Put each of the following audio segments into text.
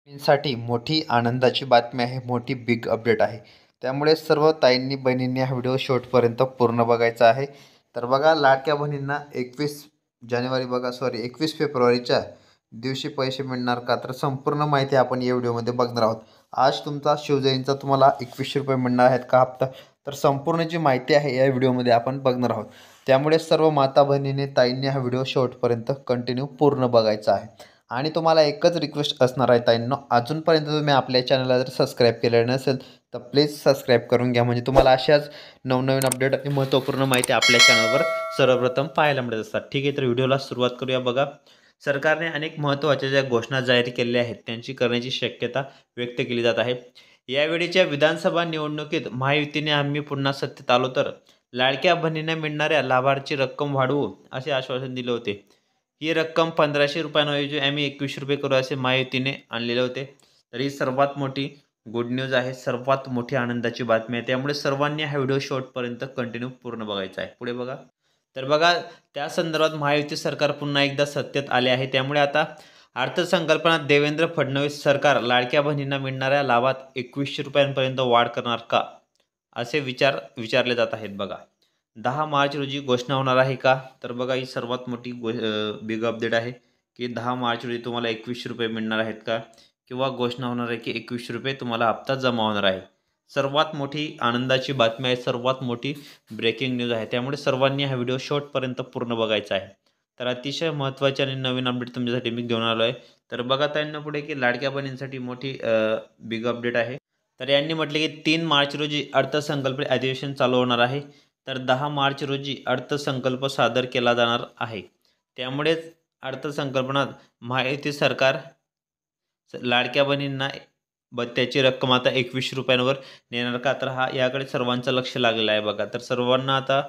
साठी मोठी आनंदाची बातमी आहे, मोठी बिग अपडेट आहे. त्यामुळे सर्व ताईंनी बहिणींनी हा व्हिडिओ शेवटपर्यंत पूर्ण बघायचा आहे. तर बघा, लाडक्या बहिणींना 21 फेब्रुवारीच्या दिवशी पैसे मिळणार का? तर संपूर्ण माहिती आपण या व्हिडिओमध्ये बघणार आहोत. आज तुमचा शिवजयंतीचा तुम्हाला ₹21 मिळणार आहेत का हप्ता? तर संपूर्ण जी माहिती आहे या व्हिडिओमध्ये आपण बघणार आहोत. त्यामुळे सर्व माता भगिनींनी ताईंनी हा व्हिडिओ शेवटपर्यंत कंटिन्यू पूर्ण बघायचा आहे. आणि तुम्हाला एकच रिक्वेस्ट असणार आहे ताईंनो, अजूनपर्यंत तुम्ही आपल्या चॅनलला जर सबस्क्राईब केलेलं नसेल तर प्लीज सबस्क्राईब करून घ्या. म्हणजे तुम्हाला अशाच नवनवीन अपडेट आणि महत्त्वपूर्ण माहिती आपल्या चॅनलवर सर्वप्रथम पाहायला मिळत असतात. ठीक आहे, तर व्हिडिओला सुरुवात करूया. बघा, सरकारने अनेक महत्त्वाच्या ज्या घोषणा जाहीर केलेल्या आहेत त्यांची करण्याची शक्यता व्यक्त केली जात आहे. यावेळीच्या विधानसभा निवडणुकीत महायुतीने आम्ही पुन्हा सत्तेत आलो तर लाडक्या बहिणींना मिळणाऱ्या लाभार्थी रक्कम वाढवू असे आश्वासन दिले होते. ही रक्कम ₹1500 आम्ही ₹21 करू असे महायुतीने आणलेले होते. तर ही सर्वात मोठी गुड न्यूज आहे, सर्वात मोठी आनंदाची बातमी आहे. त्यामुळे सर्वांनी हा व्हिडिओ शेवटपर्यंत कंटिन्यू पूर्ण बघायचा आहे. पुढे बघा. तर बघा, त्या संदर्भात महायुती सरकार पुन्हा एकदा सत्तेत आले आहे. त्यामुळे आता अर्थसंकल्पात देवेंद्र फडणवीस सरकार लाडक्या बहिणींना मिळणाऱ्या लाभात ₹21 वाढ करणार का? असे विचारले जात आहेत. बघा, 10 मार्च रोजी घोषणा होणार आहे का? तर बघा, ही सर्वात मोठी बिग अपडेट आहे की 10 मार्च रोजी तुम्हाला ₹21 मिळणार आहेत का? किंवा घोषणा होणार आहे की ₹21 तुम्हाला हप्ता जमा होणार आहे. सर्वात मोठी आनंदाची बातमी आहे, सर्वात मोठी ब्रेकिंग न्यूज आहे. त्यामुळे सर्वांनी हा व्हिडिओ शेवटपर्यंत पूर्ण बघायचा आहे. तर अतिशय महत्त्वाचे आणि नवीन अपडेट तुमच्यासाठी मी घेऊन आलो आहे. तर बघा ताईंनो, पुढे की लाडक्या बहिणींसाठी मोठी बिग अपडेट आहे. तर यांनी म्हटले की 3 मार्च रोजी अर्थसंकल्प अधिवेशन चालू होणार आहे. तर 10 मार्च रोजी अर्थसंकल्प सादर केला जाणार आहे. त्यामुळेच अर्थसंकल्पात महायुती सरकार लाडक्या बहिणींना त्याची रक्कम आता ₹21 नेणार का? तर याकडे सर्वांचं लक्ष लागलेलं आहे. बघा, तर सर्वांना आता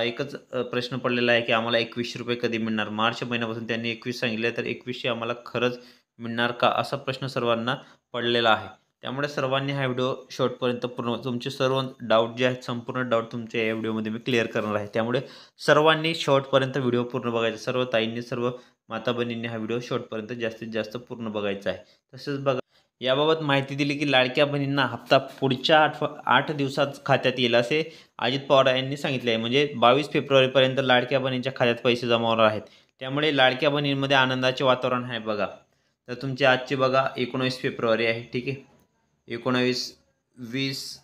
एकच प्रश्न पडलेला आहे की आम्हाला ₹21 कधी मिळणार? मार्च महिन्यापासून त्यांनी 21 सांगितले, तर 2100 आम्हाला खरंच मिळणार का? असा प्रश्न सर्वांना पडलेला आहे. त्यामुळे सर्वांनी हा व्हिडिओ शेवटपर्यंत पूर्ण, तुमचे सर्व डाऊट जे आहेत, संपूर्ण डाऊट तुमच्या या व्हिडिओमध्ये मी क्लिअर करणार आहे. त्यामुळे सर्वांनी शेवटपर्यंत व्हिडिओ पूर्ण बघायचा. सर्व ताईंनी, सर्व माता बहिणींनी हा व्हिडिओ शेवटपर्यंत जास्तीत जास्त पूर्ण बघायचा आहे. तसेच बघा, याबाबत माहिती दिली की लाडक्या बहिणींना हप्ता पुढच्या 8 दिवसात खात्यात येईल असे अजित पवार यांनी सांगितले आहे. म्हणजे 22 फेब्रुवारीपर्यंत लाडक्या बहिणींच्या खात्यात पैसे जमा होणार आहेत. त्यामुळे लाडक्या बहिणींमध्ये आनंदाचे वातावरण आहे. बघा, तर तुमची आजची बघा 19 फेब्रुवारी आहे. ठीक आहे, 19, 20,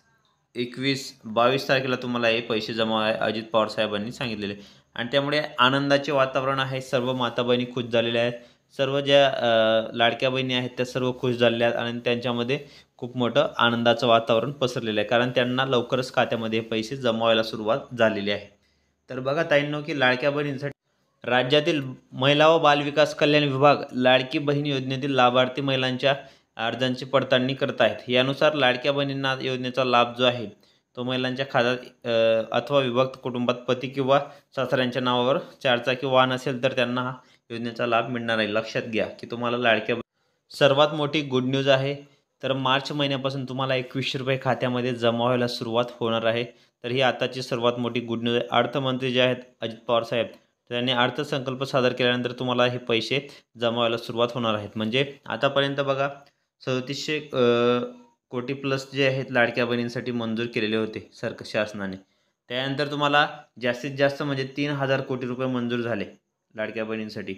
21, 22 तारखेला तुम्हाला हे पैसे जमा आहे अजित पवार साहेबांनी सांगितलेले. आणि त्यामुळे आनंदाचे वातावरण आहे. सर्व माता बहिणी खुश झालेल्या आहेत. सर्व ज्या लाडक्या बहिणी आहेत त्या सर्व खुश झालेल्या आहेत आणि त्यांच्यामध्ये खूप मोठं आनंदाचं वातावरण पसरलेलं आहे, कारण त्यांना लवकरच खात्यामध्ये पैसे जमा व्हायला सुरुवात झालेली आहे. तर बघा ताईंनो, की लाडक्या बहिणींसाठी राज्यातील महिला व बालविकास कल्याण विभाग लाडकी बहीण योजनेतील लाभार्थी महिलांच्या अर्जांची पडताळणी करत आहेत. यानुसार लाडक्या बहिणींना योजनेचा लाभ जो आहे तो महिलांच्या खात्यात अथवा विभक्त कुटुंबात पती किंवा सासऱ्यांच्या नावावर 4 चाकी वाहन असेल तर त्यांना हा योजनेचा लाभ मिळणार आहे. लक्षात घ्या की तुम्हाला लाडक्या सर्वात मोठी गुड न्यूज आहे. तर मार्च महिन्यापासून तुम्हाला ₹21 खात्यामध्ये जमा व्हायला सुरुवात होणार आहे. तर ही आताची सर्वात मोठी गुड न्यूज आहे. अर्थमंत्री जे आहेत अजित पवार साहेब, त्यांनी अर्थसंकल्प सादर केल्यानंतर तुम्हाला हे पैसे जमा व्हायला सुरुवात होणार आहेत. म्हणजे आतापर्यंत बघा 3700 कोटी प्लस जे आहेत लाडक्या बहिणींसाठी मंजूर केलेले होते शासनाने. त्यानंतर तुम्हाला जास्तीत जास्त म्हणजे 3000 कोटी रुपये मंजूर झाले लाडक्या बहिणींसाठी.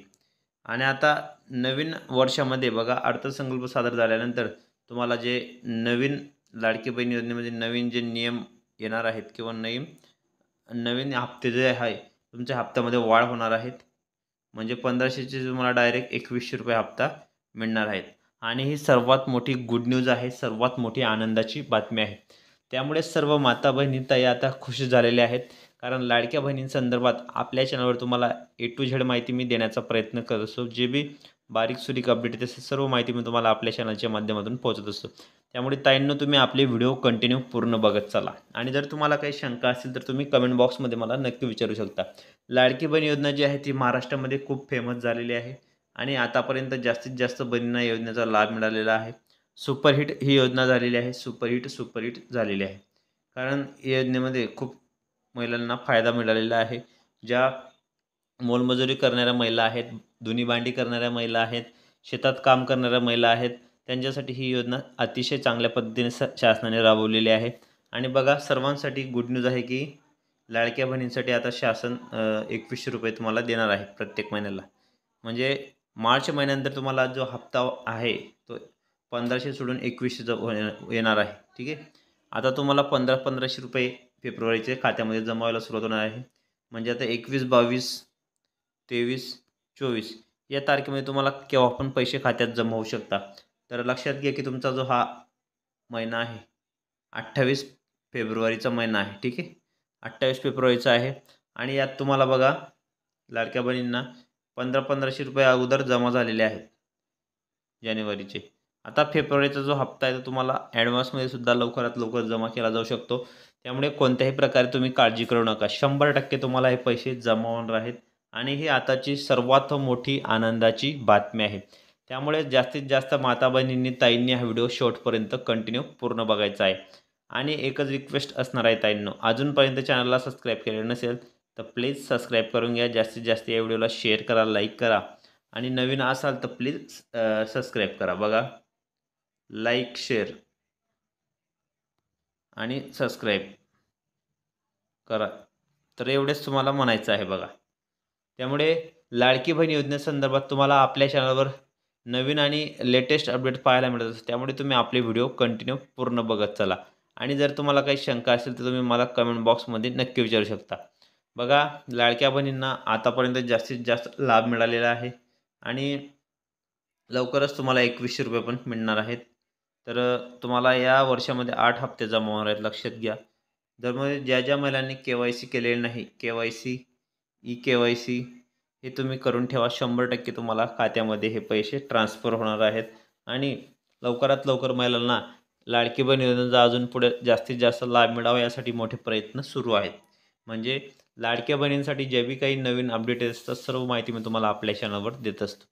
आणि आता नवीन वर्षामध्ये बघा, अर्थसंकल्प सादर झाल्यानंतर तुम्हाला जे नवीन लाडकी बहीण योजनेमध्ये नवीन जे नियम येणार आहेत किंवा नवीन हप्ते जे आहे तुमच्या हप्त्यामध्ये वाढ होणार आहेत. म्हणजे 1500चे तुम्हाला डायरेक्ट ₹21 हप्ता मिळणार आहेत. आणि ही सर्वात मोठी गुड न्यूज आहे, सर्वात मोठी आनंदाची बातमी आहे. त्यामुळे सर्व माता बहिणी ताई आता खुश झालेल्या आहेत, कारण लाडक्या बहिणींसंदर्भात आपल्या चॅनलवर तुम्हाला A to Z माहिती मी देण्याचा प्रयत्न करत असतो. जे बी बारीक सुरीक अपडेट तसे सर्व माहिती मी तुम्हाला आपल्या चॅनलच्या माध्यमातून पोहोचत असतो. त्यामुळे ताईंनो, तुम्ही आपले व्हिडिओ कंटिन्यू पूर्ण बघत चला. आणि जर तुम्हाला काही शंका असेल तर तुम्ही कमेंट बॉक्समध्ये मला नक्की विचारू शकता. लाडकी बहीण योजना जी आहे ती महाराष्ट्रामध्ये खूप फेमस झालेली आहे आणि आतापर्यंत जास्तीत जास्त बहिणींना योजनेचा लाभ मिळालेला आहे. सुपरहिट ही योजना झालेली आहे. सुपरहिट झालेली आहे, कारण या योजनेमध्ये खूप महिलांना फायदा मिळालेला आहे. ज्या मोलमजुरी करणाऱ्या महिला आहेत, धुणी भांडी करणाऱ्या महिला आहेत, शेतात काम करणाऱ्या महिला आहेत, त्यांच्यासाठी ही योजना अतिशय चांगल्या पद्धतीने शासनाने राबवलेली आहे. आणि बघा, सर्वांसाठी गुड न्यूज आहे की लाडक्या बहिणींसाठी आता शासन 2100 रुपये तुम्हाला देणार आहे प्रत्येक महिन्याला. म्हणजे मार्च महिन्यानंतर तुम्हाला जो हप्ता आहे तो 1500 सोडून 2100 येणार आहे. ठीक आहे. आता तुम्हाला 1500 रुपये फेब्रुवारीचे खात्यामध्ये जमा व्हायला सुरुवात होणार आहे. म्हणजे आता 21, 22, 23, 24 या तारखेमध्ये तुम्हाला केव्हा पण पैसे खात्यात जमा होऊ शकतात. तर लक्षात घ्या की तुमचा जो हा महिना आहे 28 फेब्रुवारीचा महिना आहे. ठीक आहे. 28 फेब्रुवारीचा आहे आणि यात तुम्हाला बघा, लाडक्या बहिणींना 1500 रुपये अगोदर जमा झालेले आहेत जानेवारीचे. आता फेब्रुवारीचा जो हप्ता आहे तो तुम्हाला ॲडव्हान्समध्ये सुद्धा लवकरात लवकर जमा केला जाऊ शकतो. त्यामुळे कोणत्याही प्रकारे तुम्ही काळजी करू नका. 100% तुम्हाला हे पैसे जमा होणार आहेत आणि ही आताची सर्वात मोठी आनंदाची बातमी आहे. त्यामुळे जास्तीत जास्त माता बहिणींनी, ताईंनी हा व्हिडिओ शेवटपर्यंत कंटिन्यू पूर्ण बघायचा आहे. आणि एकच रिक्वेस्ट असणार आहे ताईंनो, अजूनपर्यंत चॅनलला सबस्क्राईब केलेलं नसेल तर प्लीज सबस्क्राईब करून घ्या. जास्तीत जास्त या व्हिडिओला शेअर करा, लाईक करा आणि नवीन असाल तर प्लीज सबस्क्राईब करा. बघा, लाईक, शेअर आणि सबस्क्राईब करा. तर एवढेच तुम्हाला म्हणायचं आहे बघा. त्यामुळे लाडकी बहीण योजनेसंदर्भात तुम्हाला आपल्या चॅनलवर नवीन आणि लेटेस्ट अपडेट पाहायला मिळत असतात. त्यामुळे तुम्ही आपले व्हिडिओ कंटिन्यू पूर्ण बघत चला. आणि जर तुम्हाला काही शंका असेल तर तुम्ही मला कमेंट बॉक्समध्ये नक्की विचारू शकता. बघा, लाडक्या बहिणींना आतापर्यंत जास्तीत जास्त लाभ मिळालेला आहे आणि लवकरच तुम्हाला 2100 रुपये पण मिळणार आहेत. तर तुम्हाला या वर्षामध्ये 8 हप्ते जमा होणार आहेत, लक्षात घ्या. जर मग ज्या महिलांनी KYC केलेले नाही, KYC, ई-KYC हे तुम्ही करून ठेवा. 100% तुम्हाला खात्यामध्ये हे पैसे ट्रान्सफर होणार आहेत. आणि लवकरात लवकर महिलांना लाडकी बहीण योजनेचा अजून पुढे जास्तीत जास्त लाभ मिळावा यासाठी मोठे प्रयत्न सुरू आहेत. म्हणजे लाडक्या बहिणींसाठी जे बी काही नवीन अपडेट असतात सर्व माहिती मी तुम्हाला आपल्या चॅनलवर देत असतो.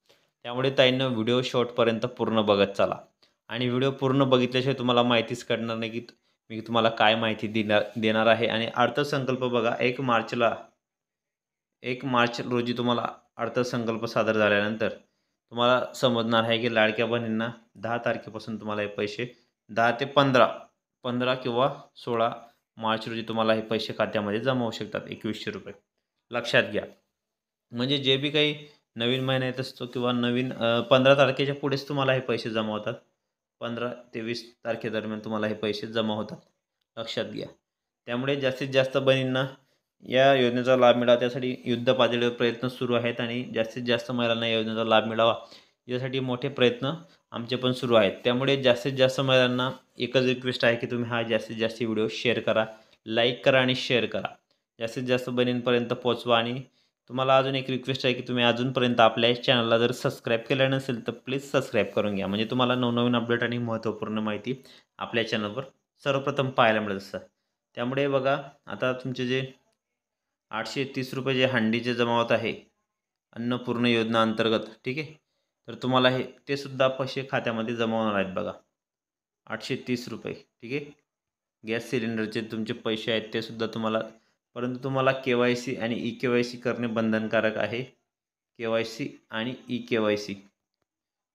त्यामुळे ताईंनो, व्हिडिओ शेवटपर्यंत पूर्ण बघत चला. आणि व्हिडिओ पूर्ण बघितल्याशिवाय तुम्हाला माहितीच कळणार नाही की मी तुम्हाला काय माहिती देणार आहे. आणि अर्थसंकल्प बघा, 1 मार्च रोजी तुम्हाला अर्थसंकल्प सादर झाल्यानंतर तुम्हाला समजणार आहे की लाडक्या बहिणींना 10 तारखेपासून तुम्हाला हे पैसे 10 ते 15 किंवा 16 मार्च रोजी तुम्हाला हे पैसे खात्यामध्ये जमा होऊ शकतात, 2100 रुपये. लक्षात घ्या. म्हणजे जे बी काही नवीन महिना येत असतो किंवा नवीन 15 तारखेच्या पुढेच तुम्हाला हे पैसे जमा होतात. 15 ते 20 तारखेदरम्यान तुम्हाला हे पैसे जमा होतात, लक्षात घ्या. त्यामुळे जास्तीत जास्त बहिणींना या योजनेचा लाभ मिळावा त्यासाठी युद्ध पातळीवर प्रयत्न सुरू आहेत आणि जास्तीत जास्त महिलांना या योजनेचा लाभ मिळावा यासाठी मोठे प्रयत्न आमचे पण सुरू आहेत. त्यामुळे जास्तीत जास्त महिलांना एकच रिक्वेस्ट आहे की तुम्ही हा जास्तीत जास्त व्हिडिओ शेअर करा, लाईक करा आणि शेअर करा. जास्तीत जास्त बहिणींपर्यंत पोहोचवा. आणि तुम्हाला अजून एक रिक्वेस्ट आहे की तुम्ही अजूनपर्यंत आपल्या चॅनलला जर सबस्क्राईब केलं नसेल तर प्लीज सबस्क्राईब करून घ्या. म्हणजे तुम्हाला नवनवीन अपडेट आणि महत्त्वपूर्ण माहिती आपल्या चॅनलवर सर्वप्रथम पाहायला मिळत असतात. त्यामुळे बघा, आता तुमचे जे 830 रुपये जे हंडीचे जमा होत आहे अन्नपूर्ण योजना अंतर्गत, ठीक आहे, तर तुम्हाला ते सुद्धा पैसे खात्यामध्ये जमा होणार आहेत. बघा, 830 रुपये, ठीक आहे. गॅस सिलेंडरचे तुमचे पैसे आहेत ते सुद्धा तुम्हाला, परंतु तुम्हाला KYC आणि ई-KYC करणे बंधनकारक आहे. KYC आणि ई-KYC,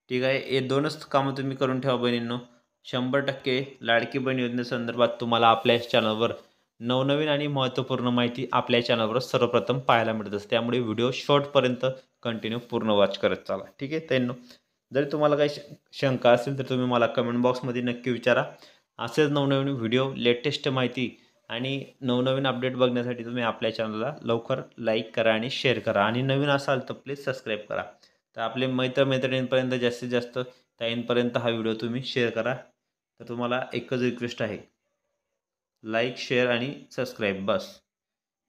ठीक आहे. हे दोनच कामं तुम्ही करून ठेवा बहिणींनो. 100% लाडकी बहीण योजनेसंदर्भात तुम्हाला आपल्या चॅनलवर नवनवीन आणि महत्त्वपूर्ण माहिती आपल्या चॅनलवर सर्वप्रथम पाहायला मिळत असते. त्यामुळे व्हिडिओ शॉर्टपर्यंत कंटिन्यू पूर्ण वॉच करत चला, ठीक आहे ताईंनो. जरी तुम्हाला काही शंका असेल तर तुम्ही मला कमेंट बॉक्समध्ये नक्की विचारा. असेच नवनवीन व्हिडिओ, लेटेस्ट माहिती आणि नवनवीन अपडेट बघण्यासाठी तुम्ही आपल्या चॅनलला लवकर लाईक करा आणि शेअर करा. आणि नवीन असाल तर प्लीज सबस्क्राईब करा. तर आपले मैत्रिणींपर्यंत जास्तीत जास्त ताईंपर्यंत हा व्हिडिओ तुम्ही शेअर करा. तर तुम्हाला एकच रिक्वेस्ट आहे, लाईक, शेअर आणि सबस्क्राईब, बस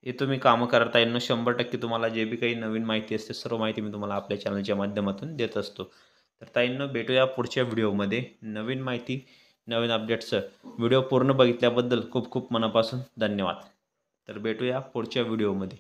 हे तुम्ही कामं करता येईल. 100% तुम्हाला जे बी काही नवीन माहिती असते सर्व माहिती मी तुम्हाला आपल्या चॅनलच्या माध्यमातून देत असतो. तर ताईंनो, भेटूया पुढच्या व्हिडिओमध्ये नवीन माहिती, नवीन अपडेट्सचं. व्हिडिओ पूर्ण बघितल्याबद्दल खूप खूप मनापासून धन्यवाद. तर भेटूया पुढच्या व्हिडिओमध्ये.